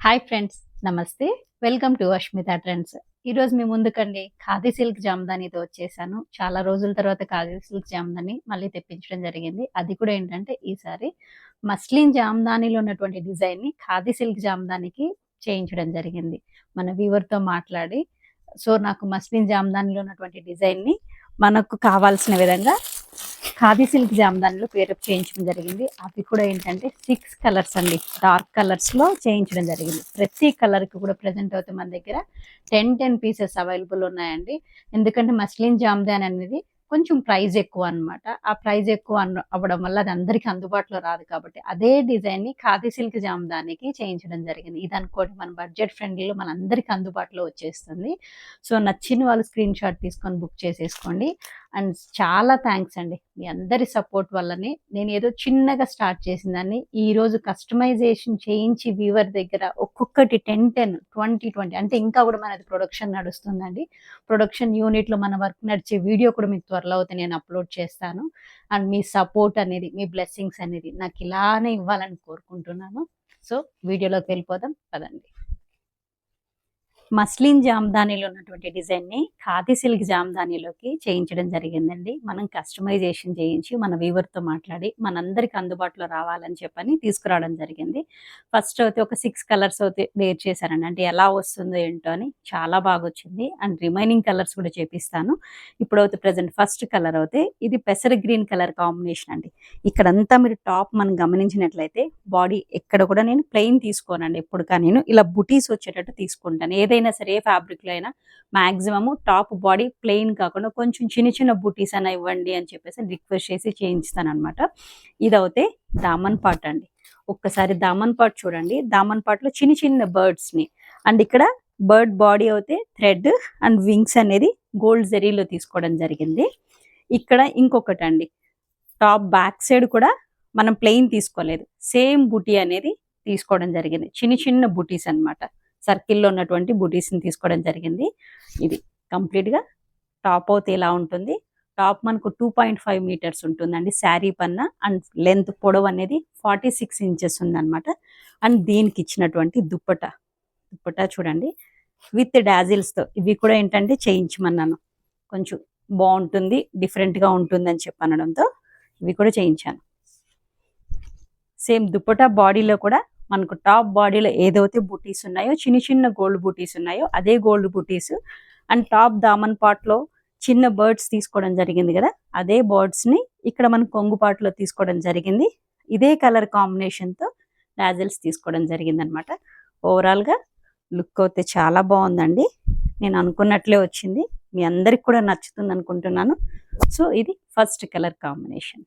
Hi friends, నమస్తే. Welcome to Ashmita trends. ఈరోజు మీ ముందుకండి khadi silk జామదానితో వచ్చేసాను. చాలా రోజుల తర్వాత ఖాదీ సిల్క్ జామదాని మళ్ళీ తెప్పించడం జరిగింది. అది కూడా ఏంటంటే ఈసారి మస్లిన్ జామదానిలో ఉన్నటువంటి డిజైన్‌ని ఖాదీ సిల్క్ జామదానికి చేయించడం జరిగింది. మన వీవర్‌తో మాట్లాడి నాకు మస్లిన్ జామదానిలో ఉన్నటువంటి డిజైన్‌ని మనకు కావాల్సిన విధంగా ఖాదీ సిల్క్ జామదానిలో పేరప్ చేయించడం జరిగింది. అవి కూడా ఏంటంటే 6 కలర్స్ అండి. డార్క్ కలర్స్‌లో చేయించడం జరిగింది. ప్రతి కలర్‌కి కూడా ప్రెజెంట్ అవుతే మన దగ్గర 10 పీసెస్ అవైలబుల్ ఉన్నాయండి. ఎందుకంటే మస్లిన్ జామదాని అనేది కొంచెం ప్రైస్ ఎక్కువ అన్నమాట. ఆ ప్రైస్ ఎక్కువ అవ్వడం వల్ల అది అందరికి అందుబాటులో రాదు కాబట్టి అదే డిజైన్‌ని ఖాదీ సిల్క్ జామదానికి చేయించడం జరిగింది. ఇది అనుకోండి మన బడ్జెట్ ఫ్రెండ్లీలో మనందరికి అందుబాటులో వచ్చేస్తుంది. నచ్చిన వాళ్ళు స్క్రీన్ షాట్ తీసుకొని బుక్ చేసేసుకోండి. అండ్ చాలా థ్యాంక్స్ అండి. మీ అందరి సపోర్ట్ వల్లనే నేను ఏదో చిన్నగా స్టార్ట్ చేసిందాన్ని ఈరోజు కస్టమైజేషన్ చేయించి వీవర్ దగ్గర ఒక్కొక్కటి 10, 10, 20, 20 అంటే ఇంకా కూడా మనది ప్రొడక్షన్ నడుస్తుందండి. ప్రొడక్షన్ యూనిట్‌లో మన వర్క్ నడిచే వీడియో కూడా మీకు త్వరలో అయితే నేను అప్‌లోడ్ చేస్తాను. అండ్ మీ సపోర్ట్ అనేది, మీ బ్లెస్సింగ్స్ అనేది నాకు ఇలానే ఇవ్వాలని కోరుకుంటున్నాను. వీడియోలోకి వెళ్ళిపోదాం పదండి. మస్లిన్ జామదానిలో ఉన్నటువంటి డిజైన్‌ని ఖాదీ సిల్క్ జామదానిలోకి చేయించడం జరిగిందండి. మనం కస్టమైజేషన్ చేయించి మన వీవర్‌తో మాట్లాడి మనందరికి అందుబాటులో రావాలని చెప్పని తీసుకురావడం జరిగింది. ఫస్ట్ అయితే ఒక 6 కలర్స్ అయితే వేర్ చేశానండి. అంటే ఎలా వస్తుందో ఏంటో అని చాలా బాగొచ్చింది. అండ్ రిమైనింగ్ కలర్స్ కూడా చేపిస్తాను. ఇప్పుడైతే ప్రెజెంట్ ఫస్ట్ కలర్ అయితే ఇది పెసర గ్రీన్ కలర్ కాంబినేషన్ అండి. ఇక్కడంతా మీరు టాప్ మనం గమనించినట్లయితే బాడీ ఎక్కడ కూడా నేను ప్లెయిన్ తీసుకోనండి. ఎప్పుడుకా నేను ఇలా బుటీస్ వచ్చేటట్టు తీసుకుంటాను. ఏదైనా సరే ఏ ఫ్యాబ్రిక్‌లో అయినా మాక్సిమము టాప్ బాడీ ప్లెయిన్ కాకుండా కొంచెం చిన్న చిన్న బుటీస్ అన్నా ఇవ్వండి అని చెప్పేసి రిక్వెస్ట్ చేసి చేయించుతాననమాట. ఇదవుతే దామన్ పార్ట్ అండి. ఒక్కసారి దామన్ పార్ట్ చూడండి. దామన్ పార్ట్‌లో చిన్న చిన్న బర్డ్స్‌ని అండ్ ఇక్కడ బర్డ్ బాడీ అయితే థ్రెడ్ అండ్ వింగ్స్ అనేది గోల్డ్ జెరీలో తీసుకోవడం జరిగింది. ఇక్కడ ఇంకొకటండి, టాప్ బ్యాక్ సైడ్ కూడా మనం ప్లెయిన్ తీసుకోలేదు. సేమ్ బుటీ అనేది తీసుకోవడం జరిగింది. చిన్న చిన్న బుటీస్ అన్నమాట. సర్కిల్‌లో ఉన్నటువంటి బుటీస్‌ని తీసుకోవడం జరిగింది. ఇది కంప్లీట్‌గా టాప్ అయితే ఇలా ఉంటుంది. టాప్ మనకు 2.5 మీటర్స్ ఉంటుందండి శారీ పన్న. అండ్ లెంత్ పొడవు అనేది 46 ఇంచెస్ ఉందన్నమాట. అండ్ దీనికి ఇచ్చినటువంటి దుప్పటా చూడండి విత్ డాజిల్స్‌తో. ఇవి కూడా ఏంటంటే చేయించమన్నాను. కొంచెం బాగుంటుంది, డిఫరెంట్‌గా ఉంటుందని చెప్పనడంతో ఇవి కూడా చేయించాను. సేమ్ దుప్పటా బాడీలో కూడా మనకు టాప్ బాడీలో ఏదైతే బుటీస్ ఉన్నాయో చిన్న చిన్న గోల్డ్ బుటీస్ ఉన్నాయో అదే gold buttis and top Daman పార్ట్లో చిన్న బర్డ్స్ తీసుకోవడం జరిగింది కదా, అదే బర్డ్స్ని ఇక్కడ మనం కొంగు పార్ట్లో తీసుకోవడం జరిగింది. ఇదే కలర్ కాంబినేషన్తో డాజిల్స్ తీసుకోవడం జరిగింది అనమాట. ఓవరాల్గా లుక్ అయితే చాలా బాగుందండి. నేను అనుకున్నట్లే వచ్చింది. మీ అందరికి కూడా నచ్చుతుంది అనుకుంటున్నాను. ఇది ఫస్ట్ కలర్ కాంబినేషన్.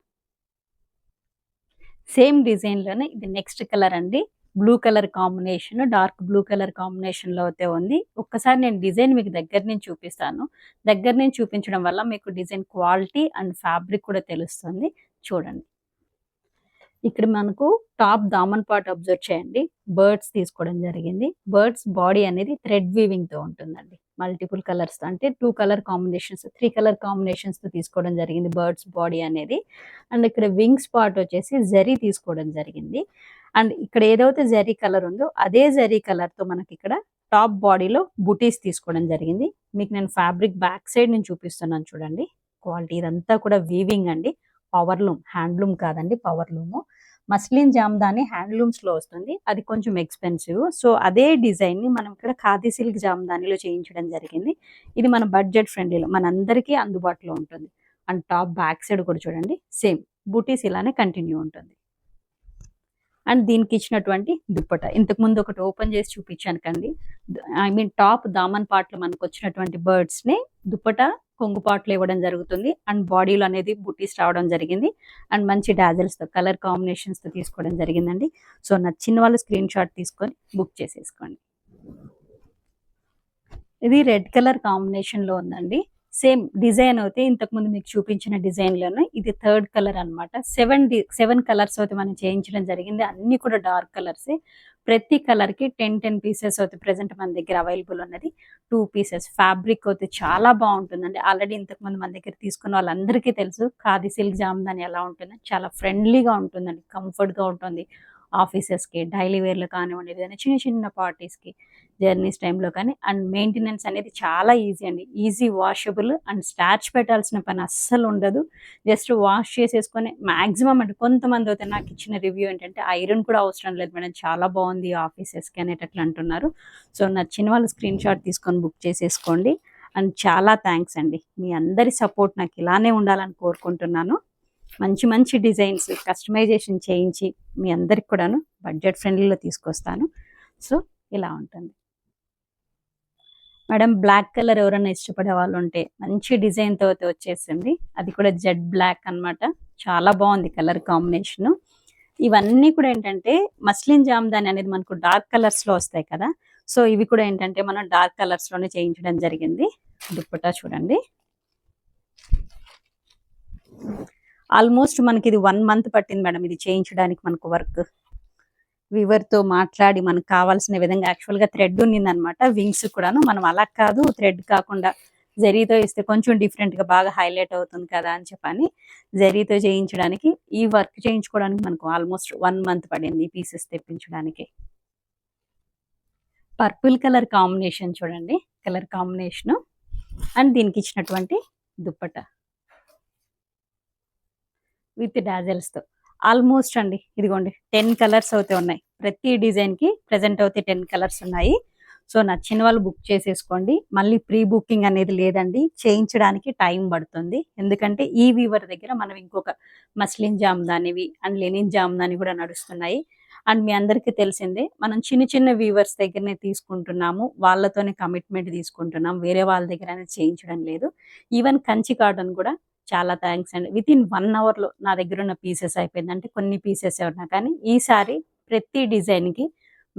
సేమ్ డిజైన్లోనే ఇది నెక్స్ట్ కలర్ అండి. Blue colour combination, dark blue colour కాంబినేషన్లో అయితే ఉంది. ఒక్కసారి నేను డిజైన్ మీకు దగ్గర నుంచి చూపిస్తాను. దగ్గర నుంచి చూపించడం వల్ల మీకు డిజైన్ క్వాలిటీ అండ్ ఫ్యాబ్రిక్ కూడా తెలుస్తుంది. చూడండి, ఇక్కడ మనకు టాప్ దామన్ పార్ట్ అబ్జర్వ్ చేయండి. బర్డ్స్ తీసుకోవడం జరిగింది. బర్డ్స్ బాడీ అనేది థ్రెడ్ వీవింగ్తో ఉంటుందండి. మల్టిపుల్ కలర్స్ అంటే 2 కలర్ కాంబినేషన్స్, 3 కలర్ కాంబినేషన్స్తో తీసుకోవడం జరిగింది బర్డ్స్ బాడీ అనేది. అండ్ ఇక్కడ వింగ్స్ పార్ట్ వచ్చేసి జరీ తీసుకోవడం జరిగింది. అండ్ ఇక్కడ ఏదైతే జరీ కలర్ ఉందో అదే జరీ కలర్తో మనకి ఇక్కడ టాప్ బాడీలో బుటీస్ తీసుకోవడం జరిగింది. మీకు నేను ఫ్యాబ్రిక్ బ్యాక్ సైడ్ నుంచి చూపిస్తున్నాను చూడండి. క్వాలిటీ ఇదంతా కూడా వీవింగ్ అండి. పవర్లూమ్, హ్యాండ్లూమ్ కాదండి, పవర్లూము. మస్లిన్ జామదాని హ్యాండ్లూమ్స్లో వస్తుంది, అది కొంచెం ఎక్స్పెన్సివ్. అదే డిజైన్ని మనం ఇక్కడ ఖాదీ సిల్క్ జామదానిలో చేయించడం జరిగింది. ఇది మన బడ్జెట్ ఫ్రెండ్లీలో మనందరికీ అందుబాటులో ఉంటుంది. అండ్ టాప్ బ్యాక్ సైడ్ కూడా చూడండి సేమ్ బూటీస్ ఇలానే కంటిన్యూ ఉంటుంది. అండ్ దీనికి ఇచ్చినటువంటి దుప్పట ఇంతకుముందు ఒకటి ఓపెన్ చేసి చూపించాను కండి. టాప్ దామన్ పార్ట్లో మనకు వచ్చినటువంటి బర్డ్స్ని దుప్పట కొంగు పార్ట్లో ఇవ్వడం జరుగుతుంది. అండ్ బాడీలో అనేది బుటీస్ రావడం జరిగింది. అండ్ మంచి డాజల్స్తో కలర్ కాంబినేషన్స్తో తీసుకోవడం జరిగిందండి. నచ్చిన వాళ్ళు స్క్రీన్ షాట్ తీసుకొని బుక్ చేసేసుకోండి. ఇది రెడ్ కలర్ కాంబినేషన్లో ఉందండి. సేమ్ డిజైన్ అయితే ఇంతకుముందు మీకు చూపించిన డిజైన్లోనే ఇది థర్డ్ కలర్ అనమాట. 7 కలర్స్ అయితే మనం చేయించడం జరిగింది. అన్ని కూడా డార్క్ కలర్సే. ప్రతి కలర్కి 10 పీసెస్ అయితే ప్రెసెంట్ మన దగ్గర అవైలబుల్ ఉన్నది. 2 పీసెస్. ఫ్యాబ్రిక్ అయితే చాలా బాగుంటుందండి. ఆల్రెడీ ఇంతకుముందు మన దగ్గర తీసుకున్న వాళ్ళందరికీ తెలుసు ఖాదీ సిల్క్ జామదాని ఎలా ఉంటుందని. చాలా ఫ్రెండ్లీగా ఉంటుందండి, కంఫర్ట్గా ఉంటుంది. ఆఫీసెస్కి డైలీ వేర్లో కానివ్వండి, ఏదైనా చిన్న చిన్న పార్టీస్కి, జర్నీస్ టైంలో కానీ. అండ్ మెయింటెనెన్స్ అనేది చాలా ఈజీ అండి. ఈజీ వాషబుల్ అండ్ స్టార్చ్ పెట్టాల్సిన పని అస్సలు ఉండదు. జస్ట్ వాష్ చేసేసుకొని మ్యాక్సిమం అంటే కొంతమంది అయితే నాకు ఇచ్చిన రివ్యూ ఏంటంటే ఐరన్ కూడా అవసరం లేదు మేడం, చాలా బాగుంది ఆఫీసెస్కి అనేటట్లు అంటున్నారు. సో నచ్చిన వాళ్ళు స్క్రీన్ షాట్ తీసుకొని బుక్ చేసేసుకోండి. అండ్ చాలా థ్యాంక్స్ అండి. మీ అందరి సపోర్ట్ నాకు ఇలానే ఉండాలని కోరుకుంటున్నాను. మంచి మంచి డిజైన్స్ కస్టమైజేషన్ చేయించి మీ అందరికి కూడాను బడ్జెట్ ఫ్రెండ్లీలో తీసుకొస్తాను. సో ఇలా ఉంటుంది మేడం. బ్లాక్ కలర్ ఎవరైనా ఇష్టపడే వాళ్ళు ఉంటే మంచి డిజైన్తో వచ్చేసింది. అది కూడా జెడ్ బ్లాక్ అన్నమాట. చాలా బాగుంది కలర్ కాంబినేషన్. ఇవన్నీ కూడా ఏంటంటే మస్లిన్ జామ్దాని అనేది మనకు డార్క్ కలర్స్లో వస్తాయి కదా. సో ఇవి కూడా ఏంటంటే మనం డార్క్ కలర్స్లోనే చేయించడం జరిగింది. దుప్పటా చూడండి. ఆల్మోస్ట్ మనకి ఇది 1 మంత్ పట్టింది మేడం ఇది చేయించడానికి. మనకు వర్క్ వీవర్తో మాట్లాడి మనకు కావాల్సిన విధంగా యాక్చువల్గా థ్రెడ్ ఉన్నిందనమాట వింగ్స్ కూడాను. మనం అలా కాదు, థ్రెడ్ కాకుండా జరీతో ఇస్తే కొంచెం డిఫరెంట్గా బాగా హైలైట్ అవుతుంది కదా అని చెప్పని జరీతో చేయించడానికి, ఈ వర్క్ చేయించుకోవడానికి మనకు ఆల్మోస్ట్ 1 మంత్ పడింది ఈ పీసెస్ తెప్పించడానికి. పర్పుల్ కలర్ కాంబినేషన్ చూడండి, కలర్ కాంబినేషను. అండ్ దీనికి ఇచ్చినటువంటి దుప్పట విత్ డాజల్స్తో ఆల్మోస్ట్ అండి ఇదిగోండి 10 కలర్స్ అయితే ఉన్నాయి. ప్రతి డిజైన్కి ప్రజెంట్ అయితే 10 కలర్స్ ఉన్నాయి. సో నచ్చిన వాళ్ళు బుక్ చేసేసుకోండి. మళ్ళీ ప్రీ బుకింగ్ అనేది లేదండి, చేయించడానికి టైం పడుతుంది. ఎందుకంటే ఈ వీవర్ దగ్గర మనం ఇంకొక మస్లిన్ జామ్దానివి అండ్ లెనిన్ జామ్దాని కూడా నడుస్తున్నాయి. అండ్ మీ అందరికీ తెలిసిందే, మనం చిన్న చిన్న వీవర్స్ దగ్గరనే తీసుకుంటున్నాము, వాళ్ళతోనే కమిట్మెంట్ తీసుకుంటున్నాం, వేరే వాళ్ళ దగ్గర అనేది చేయించడం లేదు. ఈవెన్ కంచి కాటన్ కూడా చాలా థ్యాంక్స్ అండి. వితిన్ 1 అవర్లో నా దగ్గర ఉన్న పీసెస్ అయిపోయింది. అంటే కొన్ని పీసెస్ ఉన్నా కానీ ఈసారి ప్రతి డిజైన్కి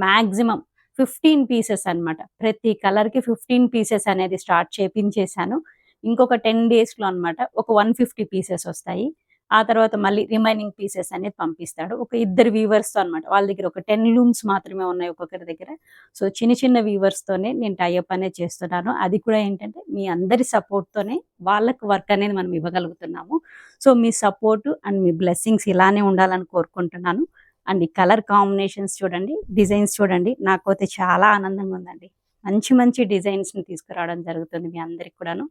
మ్యాక్సిమం 15 పీసెస్ అనమాట. ప్రతి కలర్కి 15 పీసెస్ అనేది స్టార్ట్ చేపించేశాను. ఇంకొక 10 డేస్లో అనమాట ఒక 150 పీసెస్ వస్తాయి. ఆ తర్వాత మళ్ళీ రిమైనింగ్ పీసెస్ అనేది పంపిస్తాడు. ఒక ఇద్దరు వీవర్స్తో అనమాట. వాళ్ళ దగ్గర ఒక 10 లూమ్స్ మాత్రమే ఉన్నాయి ఒక్కొక్కరి దగ్గర. సో చిన్న చిన్న వీవర్స్తోనే నేను టైఅప్ అనేది చేస్తున్నాను. అది కూడా ఏంటంటే మీ అందరి సపోర్ట్తోనే వాళ్ళకు వర్క్ అనేది మనం ఇవ్వగలుగుతున్నాము. సో మీ సపోర్టు అండ్ మీ బ్లెస్సింగ్స్ ఇలానే ఉండాలని కోరుకుంటున్నాను. అండ్ ఈ కలర్ కాంబినేషన్స్ చూడండి, డిజైన్స్ చూడండి, నాకైతే చాలా ఆనందంగా ఉందండి. మంచి మంచి డిజైన్స్ని తీసుకురావడం జరుగుతుంది మీ అందరికి కూడాను.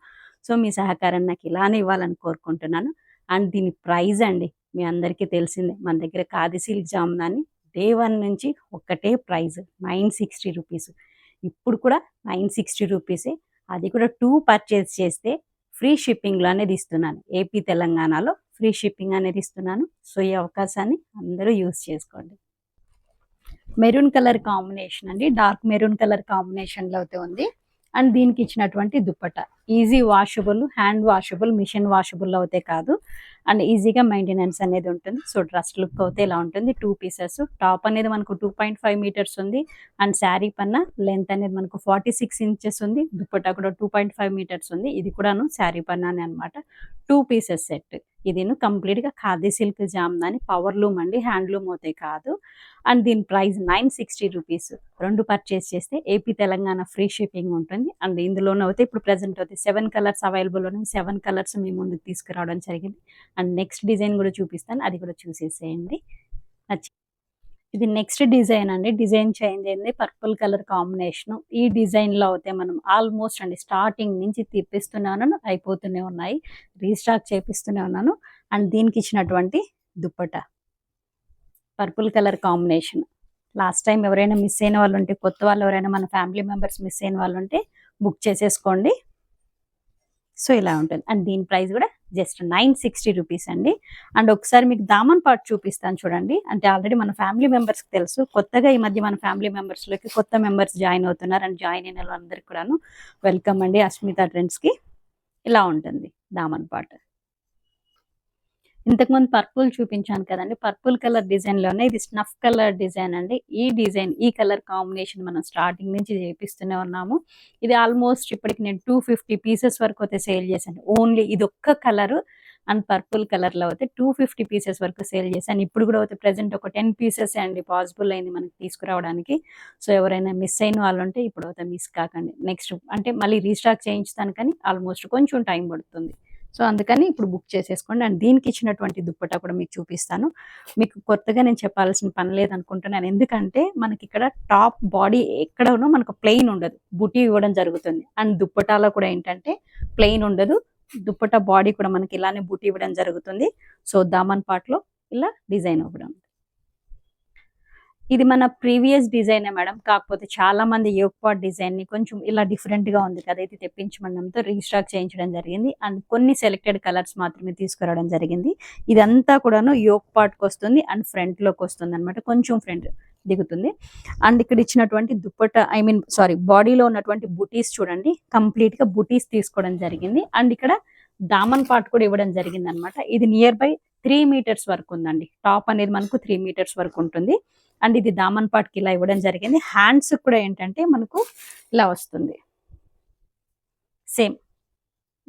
సో మీ సహకారం నాకు ఇలానే ఇవ్వాలని కోరుకుంటున్నాను. అండ్ దీని ప్రైజ్ అండి మీ అందరికీ తెలిసిందే, మన దగ్గర ఖాదీ సిల్క్ జామ్దాని డే 1 నుంచి ఒక్కటే ప్రైజ్ 960 రూపీస్. ఇప్పుడు కూడా 960 రూపీసే. అది కూడా 2 పర్చేస్ చేస్తే ఫ్రీ షిప్పింగ్లో అనేది ఇస్తున్నాను. ఏపీ తెలంగాణలో ఫ్రీ షిప్పింగ్ అనేది ఇస్తున్నాను. సో ఈ అవకాశాన్ని అందరూ యూజ్ చేసుకోండి. మెరూన్ కలర్ కాంబినేషన్ అండి, డార్క్ మెరూన్ కలర్ కాంబినేషన్లో అయితే ఉంది. అండ్ దీనికి ఇచ్చినటువంటి దుప్పట easy washable, hand washable, machine washable అయితే కాదు. అండ్ ఈజీగా మెయింటెనెన్స్ అనేది ఉంటుంది. సో డ్రెస్ లుక్ అయితే ఇలా ఉంటుంది. 2 పీసెస్. టాప్ అనేది మనకు 2.5 మీటర్స్ ఉంది. అండ్ శారీ పన్న లెంత్ అనేది మనకు 46 ఇంచెస్ ఉంది. దుప్పట కూడా 2.5 మీటర్స్ ఉంది. ఇది కూడాను శారీ పన్నానే అనమాట. 2 పీసెస్ సెట్. ఇదిను కంప్లీట్గా khadi silk Jamdani power loom అండి, హ్యాండ్లూమ్ అయితే కాదు. అండ్ దీని ప్రైస్ 960 రూపీస్. 2 పర్చేస్ చేస్తే ఏపీ తెలంగాణ ఫ్రీ షిప్పింగ్ ఉంటుంది. అండ్ ఇందులోనే అయితే ఇప్పుడు ప్రజెంట్ అయితే 7 కలర్స్ అవైలబుల్ ఉన్నాయి. 7 కలర్స్ మీ ముందుకు తీసుకురావడం జరిగింది. అండ్ నెక్స్ట్ డిజైన్ కూడా చూపిస్తాను, అది కూడా చూసేసేయండి. ఇది నెక్స్ట్ డిజైన్ అండి. డిజైన్ చేంజ్ అయింది, పర్పుల్ కలర్ కాంబినేషన్. ఈ డిజైన్లో అయితే మనం ఆల్మోస్ట్ అండి స్టార్టింగ్ నుంచి తీపిస్తూనే ఉన్నాను, అయిపోతూనే ఉన్నాయి, రీస్టాక్ చేపిస్తూనే ఉన్నాను. అండ్ దీనికి ఇచ్చినటువంటి dupatta purple colour combination. Last time ఎవరైనా మిస్ అయిన వాళ్ళు ఉంటే, కొత్త వాళ్ళు ఎవరైనా మన ఫ్యామిలీ మెంబర్స్ మిస్ అయిన వాళ్ళు ఉంటే బుక్ చేసేసుకోండి. సో ఇలా ఉంటుంది. అండ్ దీని ప్రైస్ కూడా జస్ట్ 960 రూపీస్ అండి. అండ్ ఒకసారి మీకు దామన్ పార్ట్ చూపిస్తాను చూడండి. అంటే ఆల్రెడీ మన ఫ్యామిలీ మెంబర్స్కి తెలుసు, కొత్తగా ఈ మధ్య మన ఫ్యామిలీ మెంబర్స్లోకి కొత్త మెంబర్స్ జాయిన్ అవుతున్నారు. అండ్ జాయిన్ అయిన వాళ్ళందరికీ కూడాను వెల్కమ్ అండి అస్మిత ట్రెండ్స్కి. ఇలా ఉంటుంది దామన్ పార్ట్. ఇంతకుముందు పర్పుల్ చూపించాను కదండి, పర్పుల్ కలర్ డిజైన్లోనే ఇది స్నఫ్ కలర్ డిజైన్ అండి. ఈ డిజైన్, ఈ కలర్ కాంబినేషన్ మనం స్టార్టింగ్ నుంచి చేపిస్తూనే ఉన్నాము. ఇది ఆల్మోస్ట్ ఇప్పటికి నేను 250 పీసెస్ వరకు అయితే సేల్ చేశాను. ఓన్లీ ఇది ఒక్క కలరు అండ్ పర్పుల్ కలర్లో అయితే 250 పీసెస్ వరకు సేల్ చేశాను. ఇప్పుడు కూడా అయితే ప్రజెంట్ ఒక 10 పీసెస్ అండి పాసిబుల్ అయింది మనకి తీసుకురావడానికి. సో ఎవరైనా మిస్ అయిన వాళ్ళు ఉంటే ఇప్పుడు అయితే మిస్ కాకండి. నెక్స్ట్ అంటే మళ్ళీ రీస్టాక్ చేయించుతాను, కానీ ఆల్మోస్ట్ కొంచెం టైం పడుతుంది. సో అందుకని ఇప్పుడు బుక్ చేసేసుకోండి. అండ్ దీనికి ఇచ్చినటువంటి దుప్పట్టా కూడా మీకు చూపిస్తాను. మీకు కొత్తగా నేను చెప్పాల్సిన పని లేదనుకుంటున్నాను. ఎందుకంటే మనకి ఇక్కడ టాప్ బాడీ ఎక్కడనో మనకు ప్లెయిన్ ఉండదు, బుటీ ఇవ్వడం జరుగుతుంది. అండ్ దుప్పటాలో కూడా ఏంటంటే ప్లెయిన్ ఉండదు, దుప్పట్టా బాడీ కూడా మనకి ఇలానే బుటీ ఇవ్వడం జరుగుతుంది. సో దామన్ పార్ట్లో ఇలా డిజైన్ ఇవ్వడం. ఇది మన ప్రీవియస్ డిజైనే మేడం. కాకపోతే చాలా మంది యోగ్ పాట్ డిజైన్ ని కొంచెం ఇలా డిఫరెంట్ గా ఉంది కదా, ఇది తెప్పించమనడంతో రీస్టాక్ చేయించడం జరిగింది. అండ్ కొన్ని సెలెక్టెడ్ కలర్స్ మాత్రమే తీసుకురావడం జరిగింది. ఇదంతా కూడాను యోగ్ పాట్ కి వస్తుంది అండ్ ఫ్రంట్ లోకి వస్తుంది అనమాట, కొంచెం ఫ్రంట్ దిగుతుంది. అండ్ ఇక్కడ ఇచ్చినటువంటి దుప్పట బాడీలో ఉన్నటువంటి బుటీస్ చూడండి, కంప్లీట్ గా బుటీస్ తీసుకోవడం జరిగింది. అండ్ ఇక్కడ దామన్ పార్ట్ కూడా ఇవ్వడం జరిగింది అనమాట. ఇది నియర్ బై 3 మీటర్స్ వరకు ఉందండి. టాప్ అనేది మనకు 3 మీటర్స్ వరకు ఉంటుంది. అండ్ ఇది దామన్ పార్ట్కి ఇలా ఇవ్వడం జరిగింది. హ్యాండ్స్ కూడా ఏంటంటే మనకు ఇలా వస్తుంది, సేమ్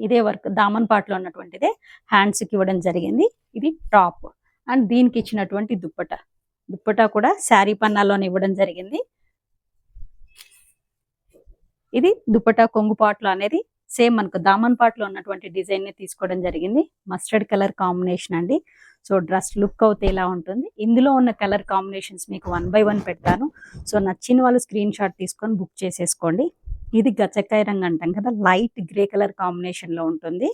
ఇదే వర్క్ దామన్ పార్ట్లో ఉన్నటువంటిదే హ్యాండ్స్కి ఇవ్వడం జరిగింది. ఇది టాప్. అండ్ దీనికి ఇచ్చినటువంటి దుప్పట కూడా శారీ పన్నాలోనే ఇవ్వడం జరిగింది. ఇది దుప్పట కొంగు పార్ట్లో అనేది సేమ్ మనకు దామన్ పార్ట్లో ఉన్నటువంటి డిజైన్ ని తీసుకోవడం జరిగింది. మస్టర్డ్ కలర్ కాంబినేషన్ అండి. సో డ్రెస్ లుక్ అవుతే ఇలా ఉంటుంది. ఇందులో ఉన్న కలర్ కాంబినేషన్స్ మీకు 1 by 1 పెడతాను. సో నచ్చిన వాళ్ళు స్క్రీన్ షాట్ తీసుకొని బుక్ చేసేసుకోండి. ఇది గచ్చకాయ రంగు అంటాం కదా, లైట్ గ్రే కలర్ కాంబినేషన్ లో ఉంటుంది.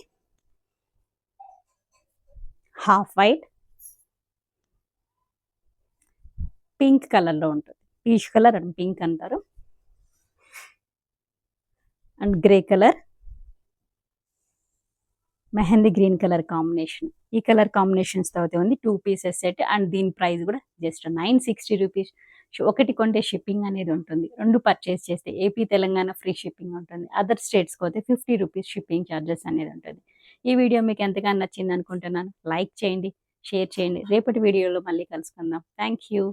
హాఫ్ వైట్, పింక్ కలర్ లో ఉంటుంది. పీచ్ కలర్ అండ్ పింక్ అంటారు. And grey colour, mehndi green colour combination. ఈ కలర్ కాంబినేషన్స్ తో ఉంది 2 పీసెస్ సెట్. అండ్ దీని ప్రైస్ కూడా జస్ట్ 960 రూపీస్. ఒకటి కొంటే షిప్పింగ్ అనేది ఉంటుంది, 2 పర్చేస్ చేస్తే ఏపీ తెలంగాణ ఫ్రీ షిప్పింగ్ ఉంటుంది. అదర్ స్టేట్స్కి పోతే 50 రూపీస్ షిప్పింగ్ ఛార్జెస్ అనేది ఉంటుంది. ఈ వీడియో మీకు ఎంతగానో నచ్చింది అనుకుంటున్నాను. లైక్ చేయండి, షేర్ చేయండి. రేపటి వీడియోలో మళ్ళీ కలుసుకుందాం. Thank you.